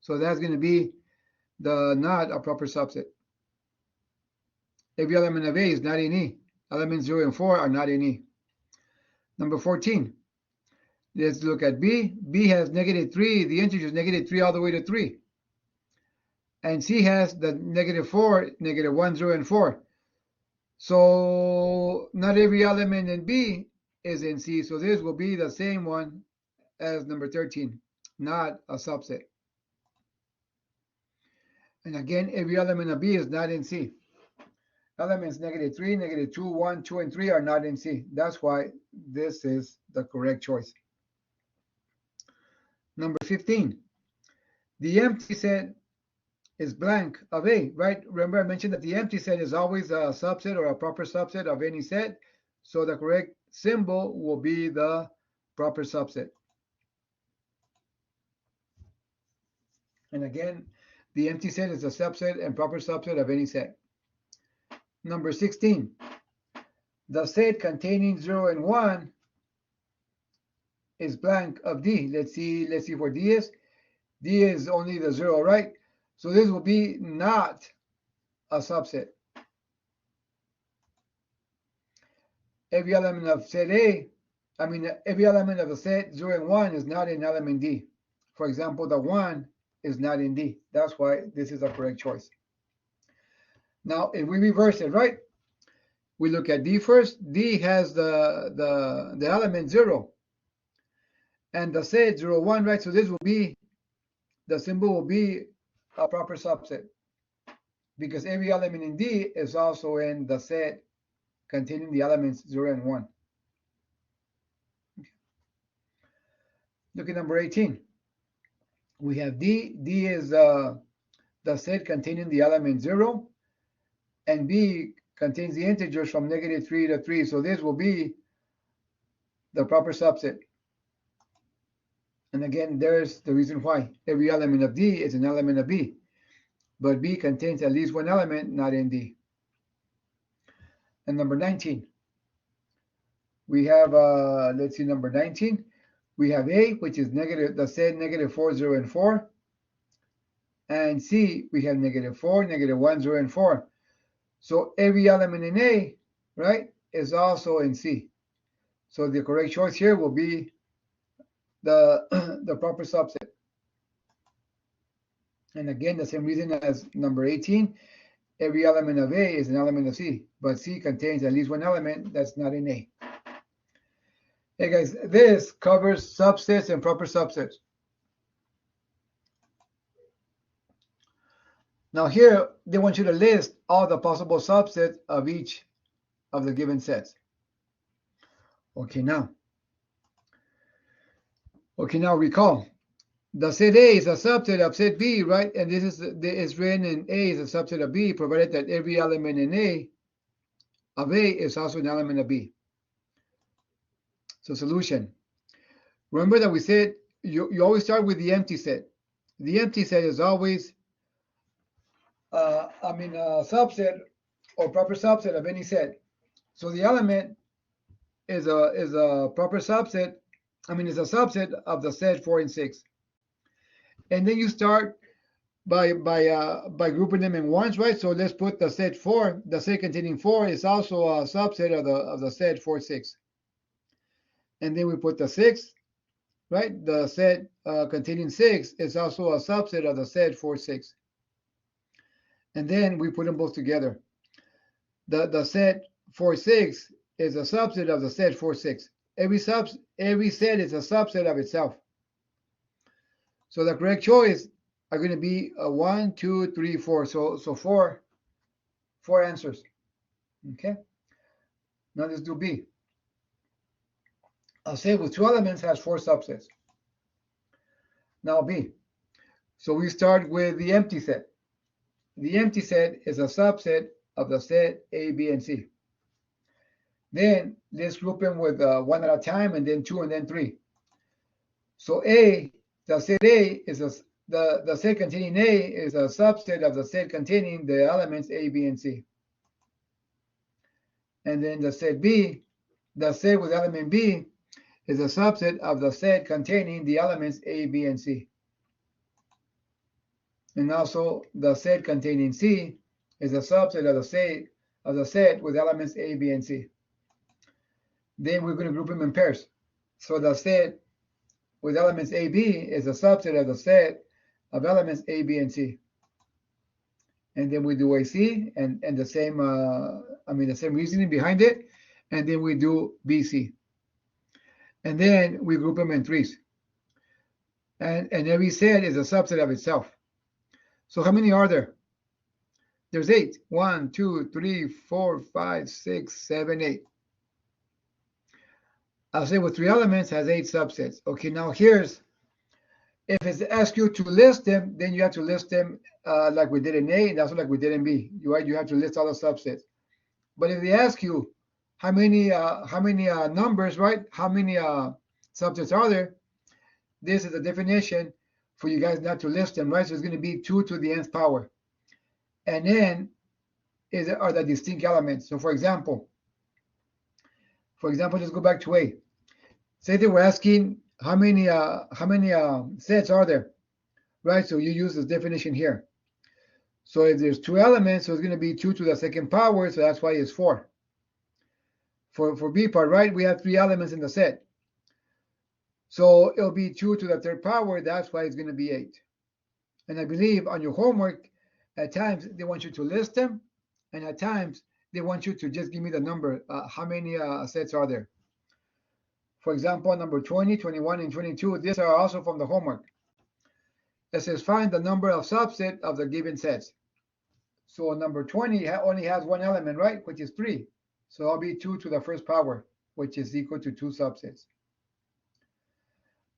So that's going to be the not a proper subset. Every element of A is not in E. Elements 0 and 4 are not in E. Number 14. Let's look at B. B has -3. The integer is -3 all the way to 3. And C has the -4, -1, 0, and 4. So not every element in B is in C. So this will be the same one as number 13, not a subset. And again, every element of B is not in C. Elements -3, -2, 1, 2, and 3 are not in C. That's why this is the correct choice. Number 15. The empty set is blank of A, right? Remember I mentioned that the empty set is always a subset or a proper subset of any set. So the correct symbol will be the proper subset. And again, the empty set is a subset and proper subset of any set. Number 16. The set containing 0 and 1 is blank of D. Let's see what D is. D is only the 0, right? So this will be not a subset. Every element of set A, every element of the set 0 and 1 is not in element D. For example, the 1 is not in D. That's why this is a correct choice. Now, if we reverse it, right? We look at D first. D has the element 0 and the set 0, 1, right? So this will be, the symbol will be a proper subset because every element in D is also in the set containing the elements 0 and 1. Okay. Look at number 18. We have D. D is the set containing the element 0, and B contains the integers from -3 to 3. So this will be the proper subset. And again, there's the reason why. Every element of D is an element of B, but B contains at least one element not in D. And number 19. We have, let's see, number 19. We have A, which is negative, the set -4, 0, and 4. And C, we have -4, -1, 0, and 4. So every element in A, right, is also in C. So the correct choice here will be the proper subset. And again, the same reason as number 18. Every element of A is an element of C, but C contains at least one element that's not in A. Hey guys, this covers subsets and proper subsets. Now here, they want you to list all the possible subsets of each of the given sets. Okay, now recall. The set A is a subset of set B, right? And this is written in A is a subset of B, provided that every element in A of A is also an element of B. So solution. Remember that we said you always start with the empty set. The empty set is always a subset or proper subset of any set. So the element is a proper subset. Is a subset of the set 4 and 6. And then you start by grouping them in ones, right? So let's put the set 4. The set containing 4 is also a subset of the set 4, 6. And then we put the 6, right? The set containing 6 is also a subset of the set 4, 6. And then we put them both together. The set 4, 6 is a subset of the set 4, 6. Every set is a subset of itself. So the correct choice are going to be 1, 2, 3, 4. So four answers. Okay. Now let's do B. A set with 2 elements has 4 subsets. Now B. So we start with the empty set. The empty set is a subset of the set A, B, and C. Then let's group them with 1 at a time, and then 2, and then 3. So A, the set A is the set containing A is a subset of the set containing the elements A, B, and C. And then the set B, the set with element B, is a subset of the set containing the elements A, B, and C. And also the set containing C is a subset of the set with elements A, B, and C. Then we're going to group them in pairs. So the set with elements A, B is a subset of the set of elements A, B, and C. And then we do AC and the same, the same reasoning behind it. And then we do BC. And then we group them in threes. And every set is a subset of itself. So how many are there? There's 8. 1, 2, 3, 4, 5, 6, 7, 8. I'll say with 3 elements has 8 subsets. Okay, now here's, if it's asked you to list them, then you have to list them like we did in A, and also like we did in B. You have to list all the subsets. But if they ask you how many numbers, right? How many subsets are there? This is a definition for you guys not to list them, right? So it's going to be 2 to the nth power. And then are the distinct elements. So for example, let's go back to A. Say they were asking how many sets are there, right? So you use this definition here. So if there's 2 elements, so it's going to be 2 to the second power, so that's why it's 4. For B part, right, we have 3 elements in the set. So it'll be 2 to the third power, that's why it's going to be 8. And I believe on your homework, at times they want you to list them, and at times they want you to just give me the number, how many sets are there. For example, number 20, 21, and 22, these are also from the homework. It says find the number of subset of the given sets. So number 20 only has 1 element, right, which is 3. So it'll be 2 to the first power, which is equal to 2 subsets.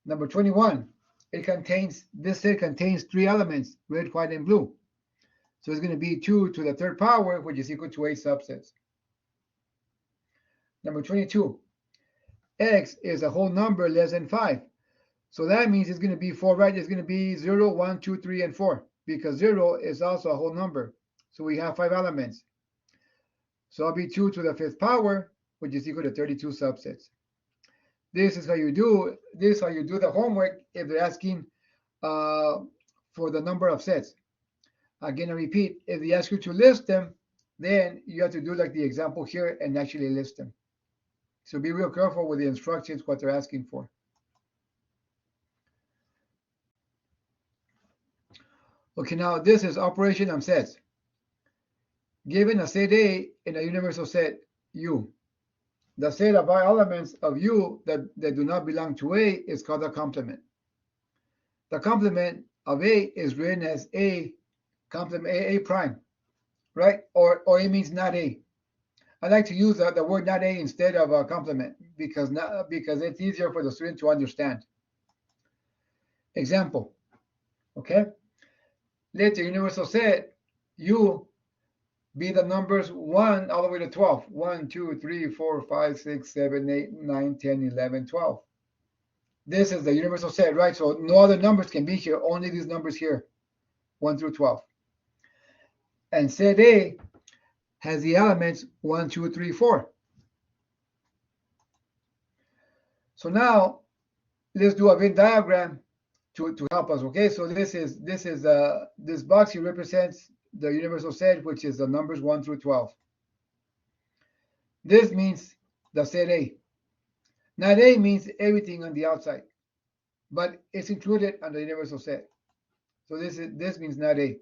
Number 21, this set contains 3 elements, red, white, and blue. So it's going to be 2 to the third power, which is equal to 8 subsets. Number 22, X is a whole number less than 5. So that means it's going to be 4, right? It's going to be 0, 1, 2, 3, and 4, because 0 is also a whole number. So we have 5 elements. So it'll be 2 to the 5th power, which is equal to 32 subsets. This is how you do the homework if they're asking for the number of sets. Again, I repeat, if they ask you to list them, then you have to do like the example here and actually list them. So be real careful with the instructions, what they're asking for. Okay, now this is operation on sets. Given a set A in a universal set U, the set of elements of U that do not belong to A is called a complement. The complement of A is written as A complement A prime, right? Or it means not A. I like to use the word not A instead of a complement because it's easier for the student to understand. Example, okay? Let the universal set U be the numbers 1 all the way to 12. 1, 2, 3, 4, 5, 6, 7, 8, 9, 10, 11, 12. This is the universal set, right? So no other numbers can be here, only these numbers here, 1 through 12. And set A has the elements 1, 2, 3, 4. So now let's do a Venn diagram to help us, okay? So this box here represents the universal set, which is the numbers 1 through 12. This means the set A. Not A means everything on the outside, but it's included on the universal set. So this means not A.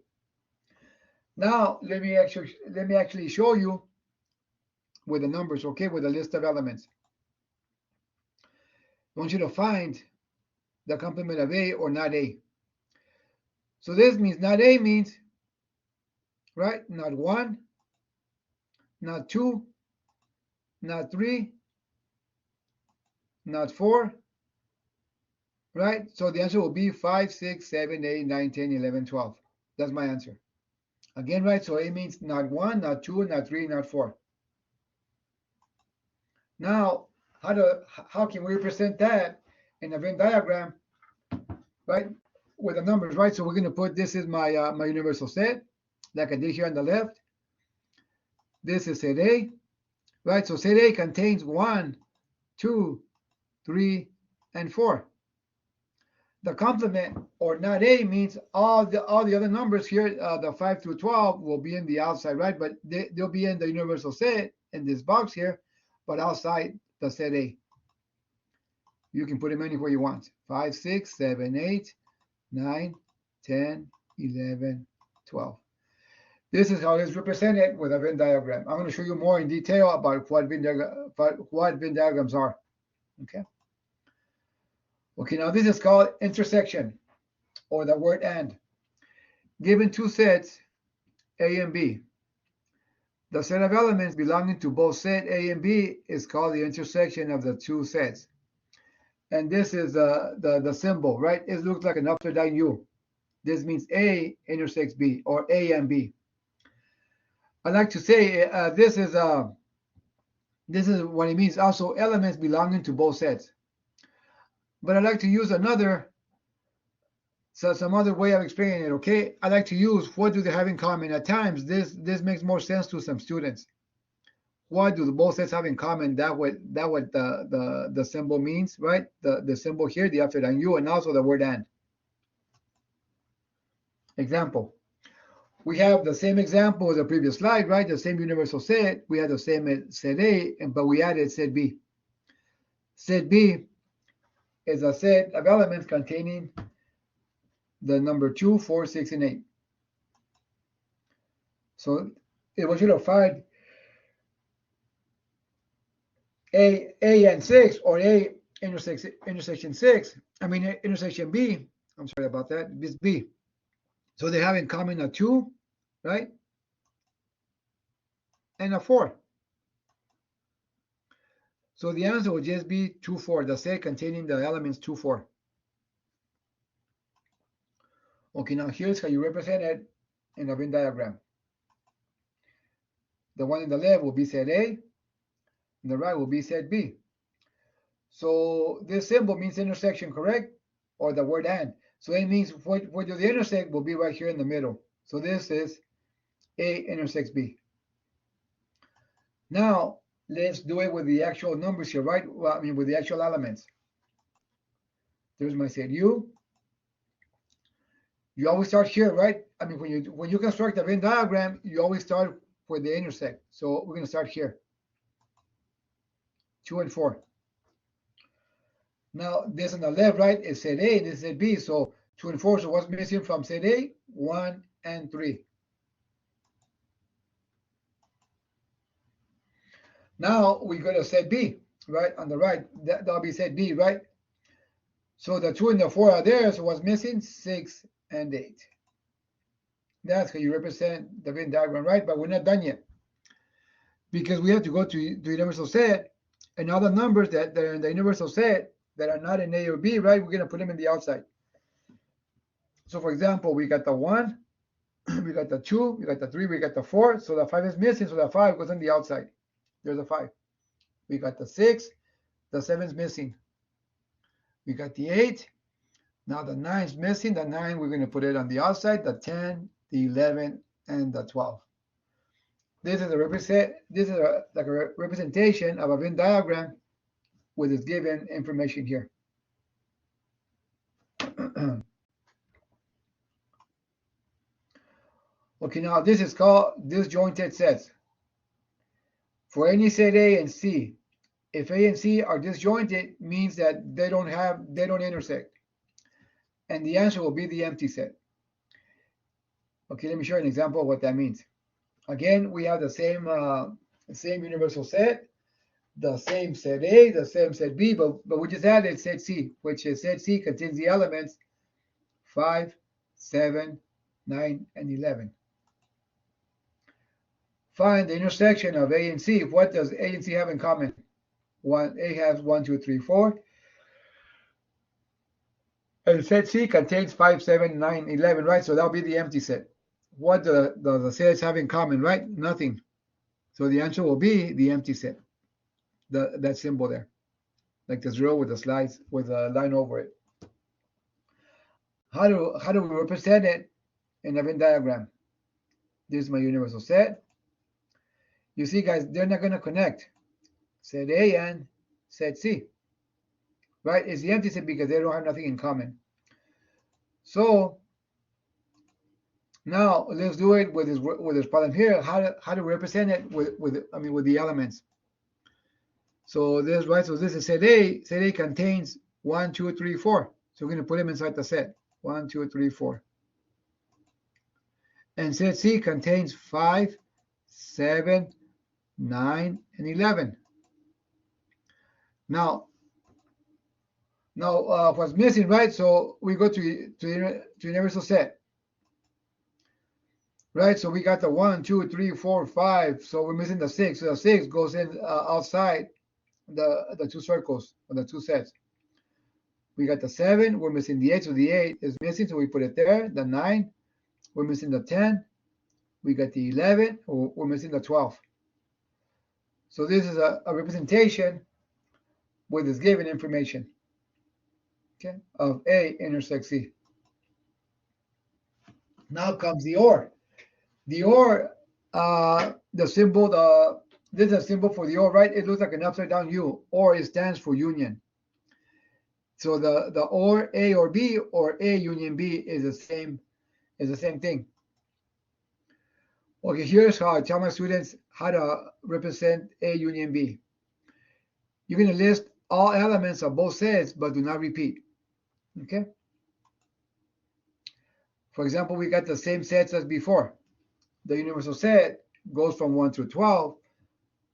Now let me actually show you with the numbers, okay, with a list of elements. I want you to find the complement of A or not A. So this means not A means, right, not 1, not 2, not 3, not 4, right? So the answer will be 5, 6, 7, 8, 9, 10, 11, 12. That's my answer. Again, right? So A means not 1, not 2, not 3, not 4. Now, how can we represent that in a Venn diagram, right? With the numbers, right? So we're going to put this is my my universal set, like I did here on the left. This is set A, right? So set A contains 1, 2, 3, and 4. The complement or not A means all the other numbers here, the 5 through 12 will be in the outside, right? But they'll be in the universal set in this box here, but outside the set A. You can put them anywhere you want. 5, 6, 7, 8, 9, 10, 11, 12. This is how it's represented with a Venn diagram. I'm going to show you more in detail about what Venn diagrams are. Okay. Okay, now this is called intersection, or the word and. Given two sets, A and B. The set of elements belonging to both set A and B is called the intersection of the two sets. And this is the symbol, right? It looks like an upside down U. This means A intersects B, or A and B. I like to say this is what it means. Also, elements belonging to both sets. But I like to use some other way of explaining it. Okay, I like to use what do they have in common. At times, this makes more sense to some students. What do the both sets have in common? That what the symbol means, right? The symbol here, the upside down U, and also the word and. Example. We have the same example as the previous slide, right? The same universal set. We had the same set A, but we added set B. Set B is a set of elements containing the number 2, 4, 6, and 8. So if we should have find A and 6, or A intersection 6, intersection B, I'm sorry about that, this B. So they have in common a 2, right? And a 4. So the answer would just be 2, 4, the set containing the elements 2, 4. Okay, now here's how you represent it in a Venn diagram. The one on the left will be set A, and the right will be set B. So this symbol means intersection, correct? Or the word and. So it means where do they intersect will be right here in the middle. So this is A intersects B. Now let's do it with the actual numbers here, right? Well, with the actual elements. There's my set U. You always start here, right? When you construct a Venn diagram, you always start where they intersect. So we're going to start here. 2 and 4. Now this on the left, right, is set A, this is set B. So 2 and 4. So what's missing from set A? 1 and 3. Now we go to set B, right? On the right, that'll be set B, right? So the 2 and the 4 are there. So what's missing? 6 and 8. That's how you represent the Venn diagram, right? But we're not done yet, because we have to go to the universal set, and all the numbers that are in the universal set that are not in A or B, right? We're going to put them in the outside. So for example, we got the 1, we got the 2, we got the 3, we got the 4. So the 5 is missing, so the 5 goes on the outside. There's a 5. We got the 6, the 7 is missing. We got the 8. Now the 9 is missing. The 9, we're going to put it on the outside. The 10, the 11, and the 12. This is like a representation of a Venn diagram with its given information here. Okay, now this is called disjointed sets. For any set A and C, if A and C are disjointed, means that they don't intersect. And the answer will be the empty set. Okay, let me show you an example of what that means. Again, we have the same universal set, the same set A, the same set B, but we just added set C, which is set C contains the elements 5, 7, 9, and 11. Find the intersection of A and C. What does A and C have in common? A has 1, 2, 3, 4. And set C contains 5, 7, 9, 11, right? So that'll be the empty set. What do the sets have in common, right? Nothing. So the answer will be the empty set. That symbol there, like the 0 with the slides with a line over it. How do we represent it in a Venn diagram? This is my universal set. You see, guys, they're not going to connect. Set A and set C, right? It's the empty set because they don't have nothing in common. So now let's do it with this problem here. How to represent it with the elements. So this right. So this is set A. Set A contains 1, 2, 3, 4. So we're going to put them inside the set. 1, 2, 3, 4. And set C contains 5, 7, 9, and 11. Now what's missing, right? So we go to universal set. Right, so we got the 1, 2, 3, 4, 5. So we're missing the 6. So the 6 goes in outside the two circles or the two sets. We got the 7. We're missing the 8. So the 8 is missing. So we put it there. The 9. We're missing the 10. We got the 11. We're missing the 12. So this is a representation with this given information. Okay, of A intersects C. Now comes the OR. The OR, the symbol, this is a symbol for the OR, right? It looks like an upside down U, or it stands for union. So the OR A or B or A union B is the same thing. Okay, here's how I tell my students how to represent A union B. You're going to list all elements of both sets, but do not repeat. Okay. For example, we got the same sets as before. The universal set goes from 1 through 12.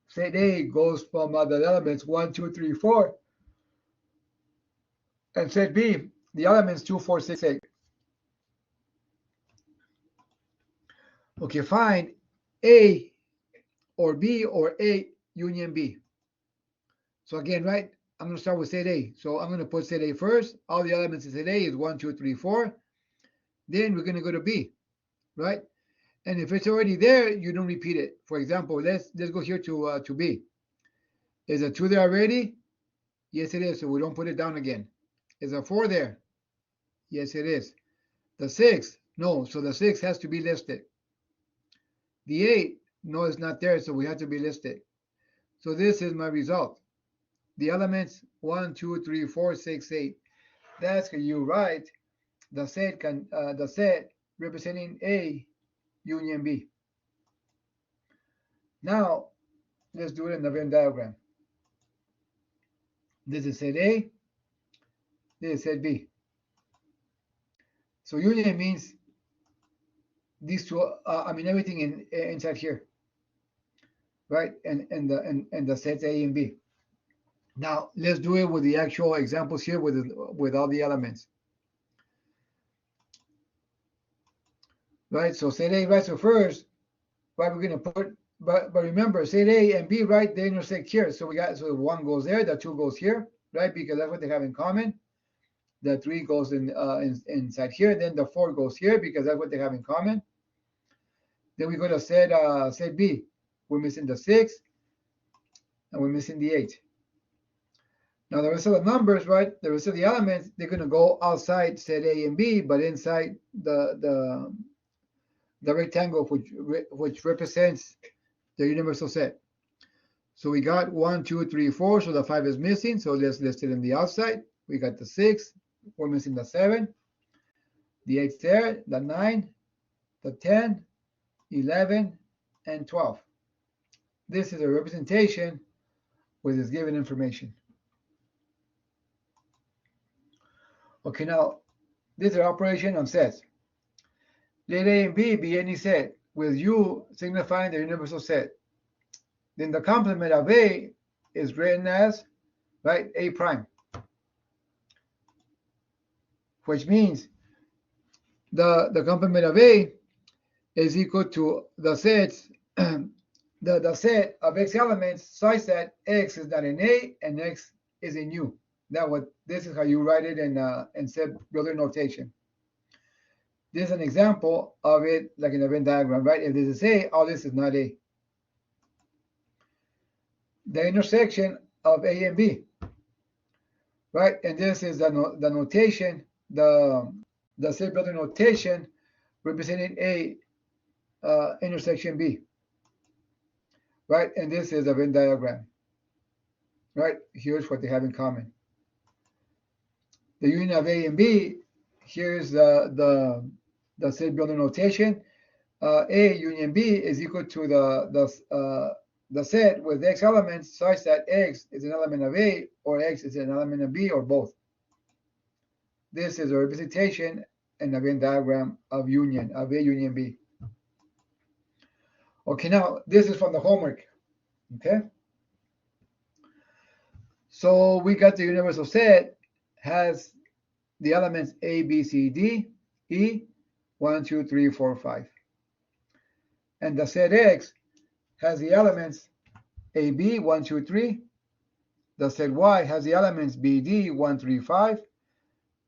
Set A goes from the elements 1, 2, 3, 4. And set B, the elements 2, 4, 6, 8. Okay, find A or B or A union B. So again, right, I'm going to start with set A. So I'm going to put set A first. All the elements in set A is 1, 2, 3, 4. Then we're going to go to B, right? And if it's already there, you don't repeat it. For example, let's go here to B. Is a 2 there already? Yes, it is. So we don't put it down again. Is a 4 there? Yes, it is. The 6? No. So the 6 has to be listed. The 8? No, it's not there. So we have to be listed. So this is my result. The elements 1, 2, 3, 4, 6, 8. That's how you write the set representing A union B. Now let's do it in the Venn diagram. This is set A. This is set B. So union means these two. Everything inside here, right? And the sets A and B. Now let's do it with the actual examples here with all the elements. Right. So set A, right? So first, right, we're going to put. But remember, set A and B, right? They intersect here. So the 1 goes there, the 2 goes here, right? Because that's what they have in common. The 3 goes inside here. Then the 4 goes here because that's what they have in common. Then we go to set B. We're missing the 6, and we're missing the 8. Now the rest of the numbers, right? The rest of the elements, they're going to go outside set A and B, but inside the rectangle which represents the universal set. So we got 1, 2, 3, 4. So the 5 is missing. So let's list it in the outside. We got the 6. We're missing the 7. The 8's there. The 9, the 10, 11, and 12. This is a representation with this given information. Okay, now this is an operation on sets. Let A and B be any set with U signifying the universal set. Then the complement of A is written as, right, A prime, which means the complement of A is equal to the sets, the set of X elements such that X is not in A and X is in U. This is how you write it in set builder notation. This is an example of it, like in a Venn diagram, right? If this is A, all this is not A. The intersection of A and B, right? And this is the notation, the set builder notation representing A intersection B, right? And this is a Venn diagram, right? Here's what they have in common. The union of A and B here's the set builder notation. A union B is equal to the set with X elements such that X is an element of A or X is an element of B or both. This is a representation and a Venn diagram of A union B. Okay, now this is from the homework. Okay. So we got the universal set has the elements A, B, C, D, E, 1, 2, 3, 4, 5. And the set X has the elements A, B, 1, 2, 3. The set Y has the elements B, D, 1, 3, 5.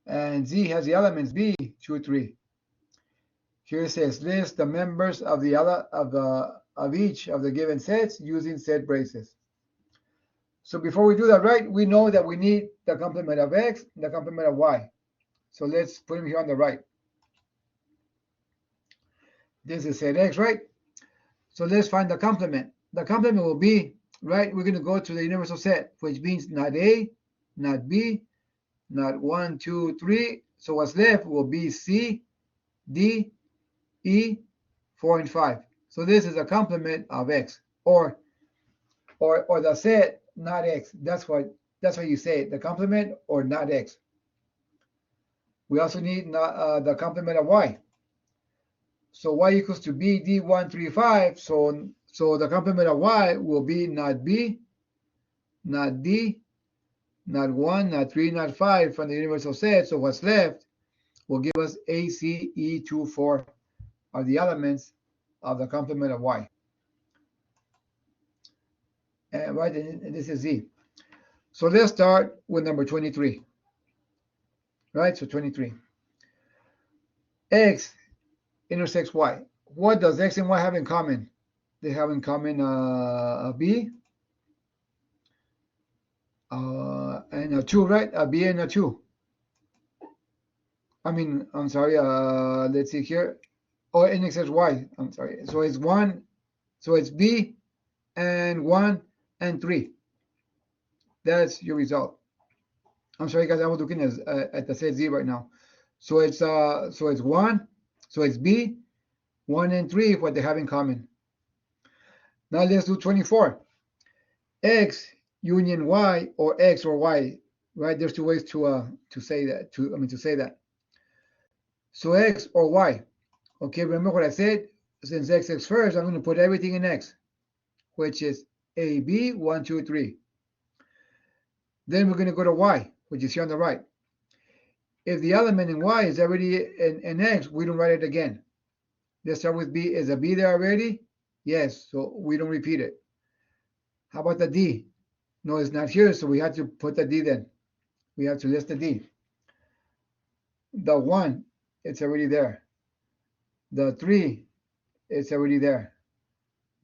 And Z has the elements B, 2, 3. Here it says list the members of each of the given sets using set braces. So before we do that, right, we know that we need the complement of X and the complement of Y. So let's put them here on the right. This is set X, right? So let's find the complement. The complement will be, right, we're going to go to the universal set, which means not A, not B, not 1, 2, 3. So what's left will be C, D, E, 4, and 5. So this is a complement of X, or the set not X. That's what you say, the complement or not X. We also need the complement of Y. So Y equals to B, D, 1, 3, 5. So the complement of Y will be not B, not D, not 1, not 3, not 5 from the universal set. So what's left will give us A, C, E, 2, 4 are the elements of the complement of Y. And right, and this is Z. So let's start with number 23. Right, so 23. X intersects Y. What does X and Y have in common? They have in common a B and a 2, right? A B and a 2. I'm sorry, let's see here. Oh, and it says Y. I'm sorry. So it's 1, so it's B and 1 and 3. That's your result. I'm sorry, guys. I was looking at the set Z right now. So it's 1. So it's B, 1 and 3, what they have in common. Now let's do 24. X union Y or X or Y. Right? There's two ways to say that. To say that. So X or Y. Okay. Remember what I said. Since X is first, I'm going to put everything in X, which is A, B, 1, 2, 3. Then we're going to go to Y, which is here on the right. If the element in Y is already in X, we don't write it again. Let's start with B. Is a B there already? Yes, so we don't repeat it. How about the D? No, it's not here, so we have to put the D then. We have to list the D. The 1, it's already there. The 3, it's already there.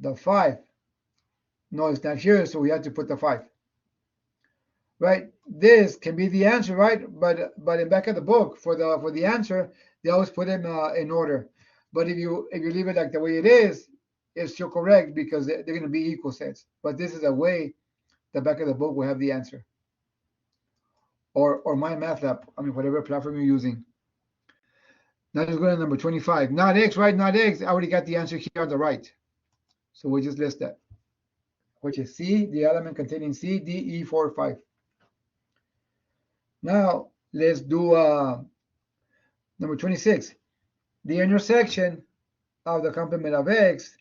The 5, no, it's not here, so we have to put the 5. Right? This can be the answer, right? But in back of the book for the answer, they always put them in order. But if you leave it like the way it is, it's still correct because they're going to be equal sets. But this is a way the back of the book will have the answer. Or MyMathLab, whatever platform you're using. Now let's go to number 25. Not X, right? Not X. I already got the answer here on the right. So we'll just list that, which is C, the element containing C, D, E, 4, 5. Now, let's do number 26. The intersection of the complement of X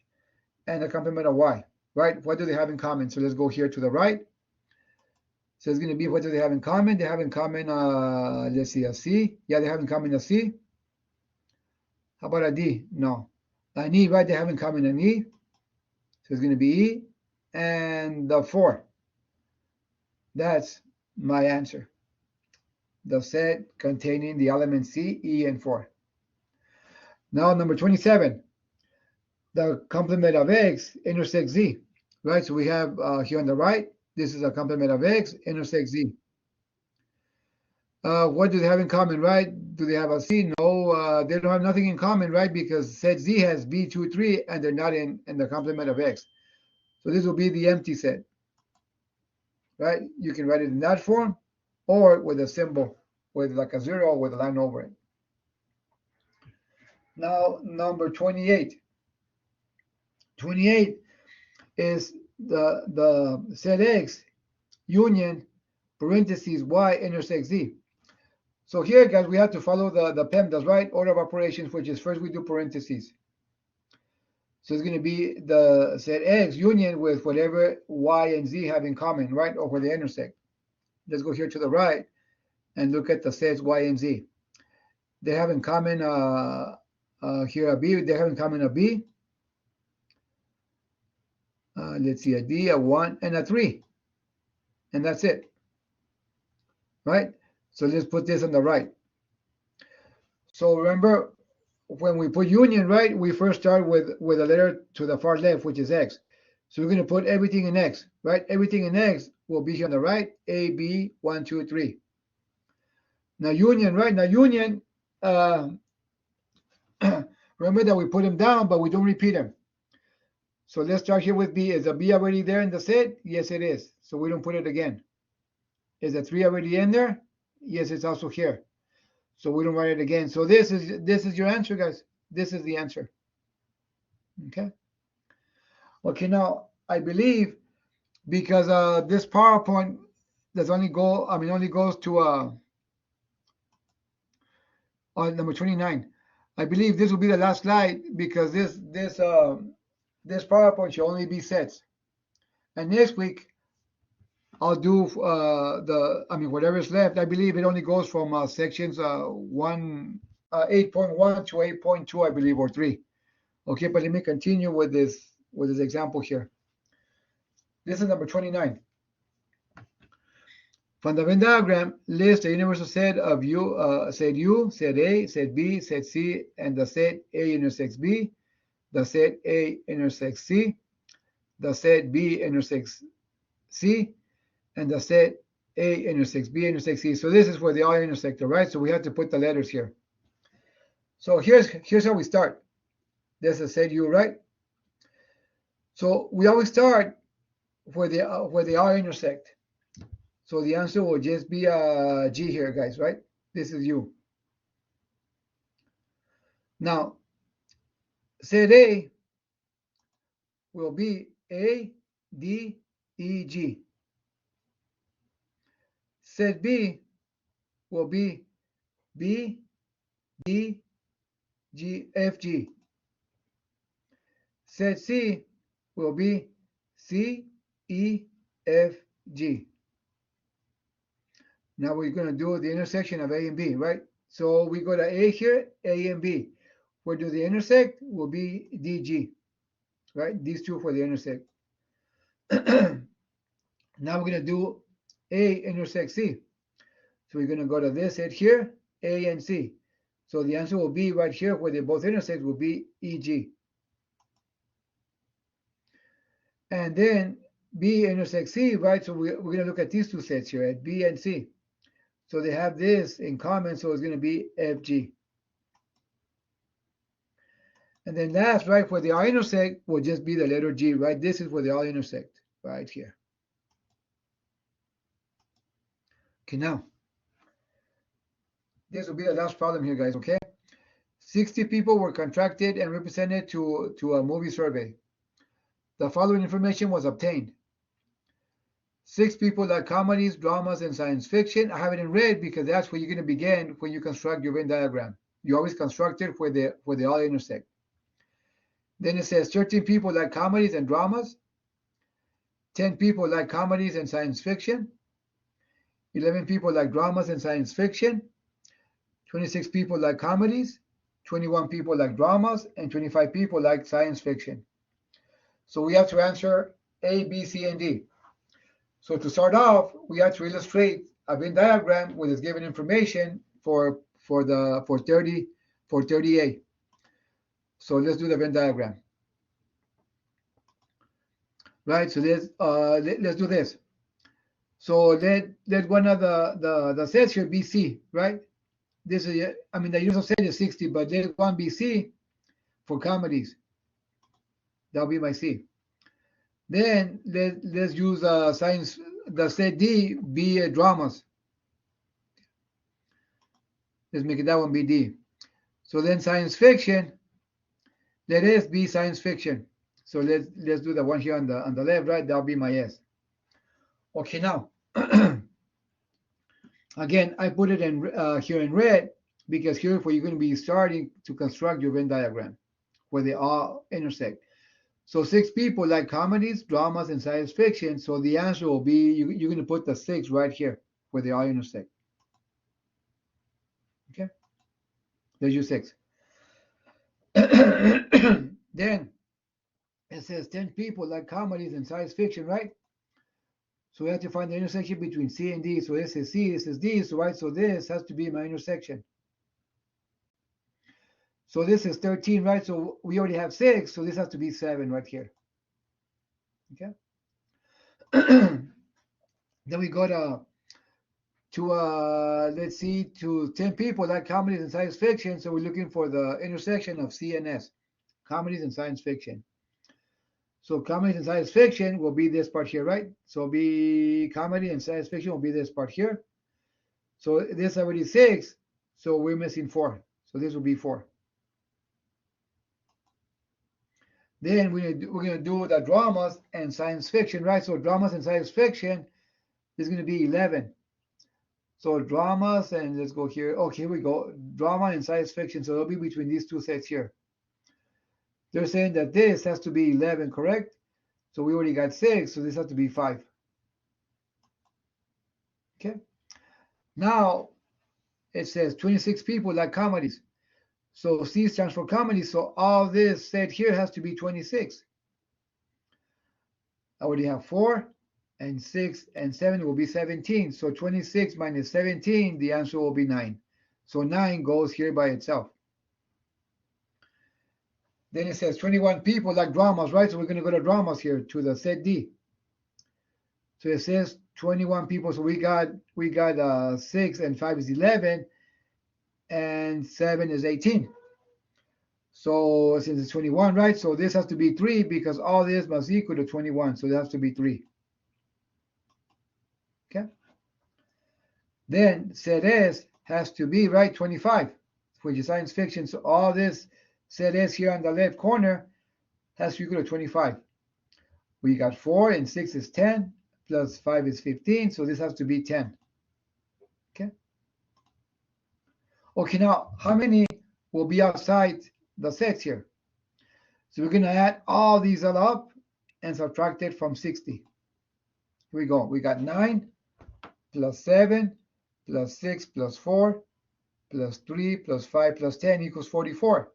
and the complement of Y, right? What do they have in common? So let's go here to the right. So it's going to be, what do they have in common? They have in common, let's see, a C. Yeah, they have in common a C. How about a D? No. An E, right? They have in common an E. So it's going to be E and the 4. That's my answer. The set containing the elements C, E, and 4. Now number 27, the complement of X intersects Z, right? So we have here on the right, this is a complement of X intersects Z. What do they have in common, right? Do they have a C? No, they don't have nothing in common, right? Because set Z has B, 2, 3, and they're not in the complement of X. So this will be the empty set, right? You can write it in that form or with a symbol, with like a 0 with a line over it. Now, number 28. 28 is the set X union parentheses Y intersects Z. So here, guys, we have to follow the PEMDAS, right? Order of operations, which is first we do parentheses. So it's going to be the set X union with whatever Y and Z have in common, right? Or where they intersect. Let's go here to the right and look at the sets Y and Z. They have in common here a B. They have in common a B. Let's see, a D, a 1, and a 3. And that's it. Right? So let's put this on the right. So remember, when we put union, right, we first start with a letter to the far left, which is X. So we're going to put everything in X, right? Everything in X will be here on the right, A, B, 1, 2, 3. Now union, right? Now union, remember that we put them down, but we don't repeat them. So let's start here with B. Is the B already there in the set? Yes, it is. So we don't put it again. Is the 3 already in there? Yes, it's also here. So we don't write it again. So this is your answer, guys. This is the answer. Okay. Okay, now I believe because this PowerPoint does only goes to on number 29. I believe this will be the last slide because this PowerPoint should only be sets. And next week I'll do whatever is left. I believe it only goes from sections 8.1 to 8.2, I believe, or 3. Okay, but let me continue with this example here. This is number 29. From the Venn diagram, list a universal set of set U, set A, set B, set C, and the set A intersects B, the set A intersects C, the set B intersects C, and the set A intersects B intersects C. So this is where they all intersect, right? So we have to put the letters here. So here's how we start. This is set U, right? So we always start where they all intersect. So the answer will just be G here, guys, right? This is U. Now, set A will be A, D, E, G. Set B will be B, D, G, F, G. Set C will be C, E, F, G. Now we're going to do the intersection of A and B, right? So we go to A here, A and B. Where do they intersect will be DG, right? These two where they intersect. Now we're going to do A intersect C. So we're going to go to this head here, A and C. So the answer will be right here where they both intersect will be EG. And then B intersects C, right? So we're going to look at these two sets here at B and C. So they have this in common, so it's going to be FG. And then last, right, where they all intersect will just be the letter G, right? This is where they all intersect, right here. Okay, now, this will be the last problem here, guys, okay? 60 people were contracted and represented to a movie survey. The following information was obtained. 6 people like comedies, dramas, and science fiction. I have it in red because that's where you're going to begin when you construct your Venn diagram. You always construct it where they all intersect. Then it says 13 people like comedies and dramas. 10 people like comedies and science fiction. 11 people like dramas and science fiction. 26 people like comedies. 21 people like dramas. And 25 people like science fiction. So we have to answer A, B, C, and D. So to start off, we have to illustrate a Venn diagram with its given information for 30A. So let's do the Venn diagram. Right. So let's do this. So let one of the sets here be C. Right. This is the universal set is 60, but let one be C for comedies. That'll be my C. Then let's use science. The set D be dramas. Let's make it that one be D. So then science fiction, let S be science fiction. So let's do the one here on the left, right? That'll be my S. Okay, now again, I put it in here in red because here where you're going to be starting to construct your Venn diagram where they all intersect. So 6 people like comedies, dramas, and science fiction. So the answer will be you're going to put the 6 right here where they all intersect. Okay, there's your 6. Then it says 10 people like comedies and science fiction, right? So we have to find the intersection between C and D. So this is C, this is D, so right, so this has to be my intersection. So this is 13, right? So we already have 6, so this has to be 7 right here. Okay. Then we go to let's see, to 10 people like comedies and science fiction. So we're looking for the intersection of C and S, comedies and science fiction. So comedy and science fiction will be this part here, right? So be comedy and science fiction will be this part here. So this already 6, so we're missing 4. So this will be 4. Then we're gonna do the dramas and science fiction, right? So dramas and science fiction is gonna be 11. So dramas and let's go here. Okay, here we go. Drama and science fiction. So it'll be between these two sets here. They're saying that this has to be 11, correct? So we already got 6, so this has to be 5. Okay. Now it says 26 people like comedies. So C stands for comedy. So all this set here has to be 26. I already have 4 and 6 and 7 will be 17. So 26 minus 17, the answer will be 9. So 9 goes here by itself. Then it says 21 people like dramas, right? So we're going to go to dramas here to the set D. So it says 21 people. So we got 6 and 5 is 11 and 7 is 18. So since it's 21, right? So this has to be 3 because all this must equal to 21. So it has to be 3. Okay. Then set S has to be, right, 25, which is science fiction. So all this set S here on the left corner has to equal to 25. We got 4 and 6 is 10 plus 5 is 15. So this has to be 10. Okay. Okay, now how many will be outside the sets here? So we're going to add all these all up and subtract it from 60. Here we go. We got 9 plus 7 plus 6 plus 4 plus 3 plus 5 plus 10 equals 44.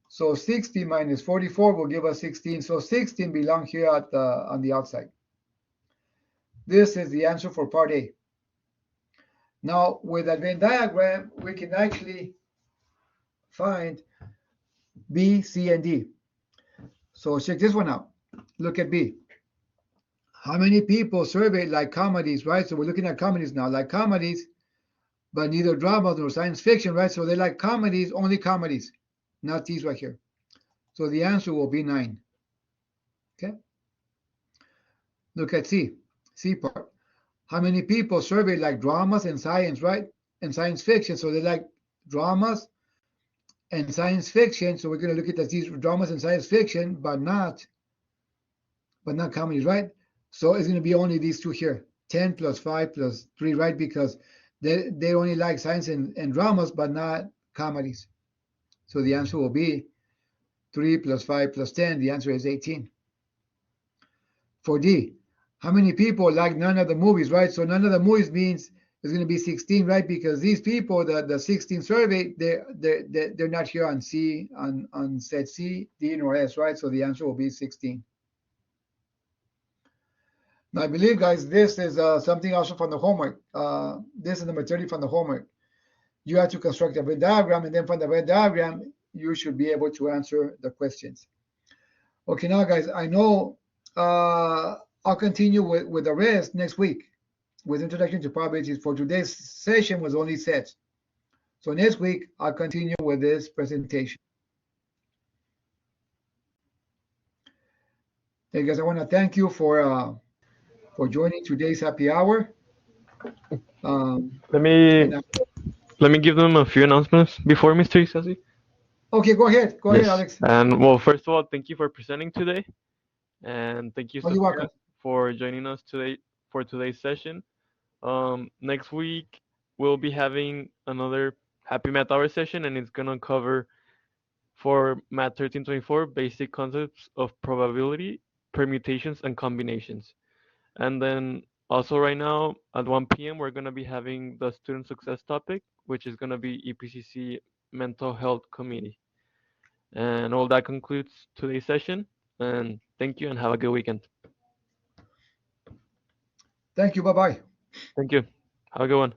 So 60 minus 44 will give us 16. So 16 belong here at on the outside. This is the answer for part A. Now with that Venn diagram, we can actually find B, C, and D. So check this one out. Look at B. How many people surveyed like comedies, right? So we're looking at comedies now, like comedies, but neither drama nor science fiction, right? So they like comedies, only comedies, not these right here. So the answer will be 9. Okay. Look at C part. How many people surveyed like dramas and science, right? And science fiction. So they like dramas and science fiction. So we're going to look at these dramas and science fiction, but not comedies, right? So it's going to be only these two here, 10 plus 5 plus 3, right? Because they only like science and dramas, but not comedies. So the answer will be 3 plus 5 plus 10. The answer is 18. For D, how many people like none of the movies, right? So none of the movies means it's going to be 16, right? Because these people, the 16 survey, they're not here on C, on set C, D, nor S, right? So the answer will be 16. Now, I believe, guys, this is something also from the homework. This is number 30 from the homework. You have to construct a Venn diagram, and then from the Venn diagram, you should be able to answer the questions. Okay, now, guys, I know I'll continue with the rest next week with introduction to probabilities. For today's session was only sets. So next week, I'll continue with this presentation. Hey, guys, I want to thank you for joining today's happy hour. Let me give them a few announcements before Mr. Isasi. Okay, go ahead. Go ahead, Yes. Alex. And well, first of all, thank you for presenting today, and thank you, Oh, you're Sophia, welcome. for joining us today for today's session. Next week we'll be having another Happy Math Hour session, and it's gonna cover for Math 1324 basic concepts of probability, permutations, and combinations. And then also right now at 1 p.m. we're gonna be having the student success topic, which is gonna be EPCC Mental Health Committee. And all that concludes today's session. And thank you and have a good weekend. Thank you. Bye bye. Thank you. Have a good one.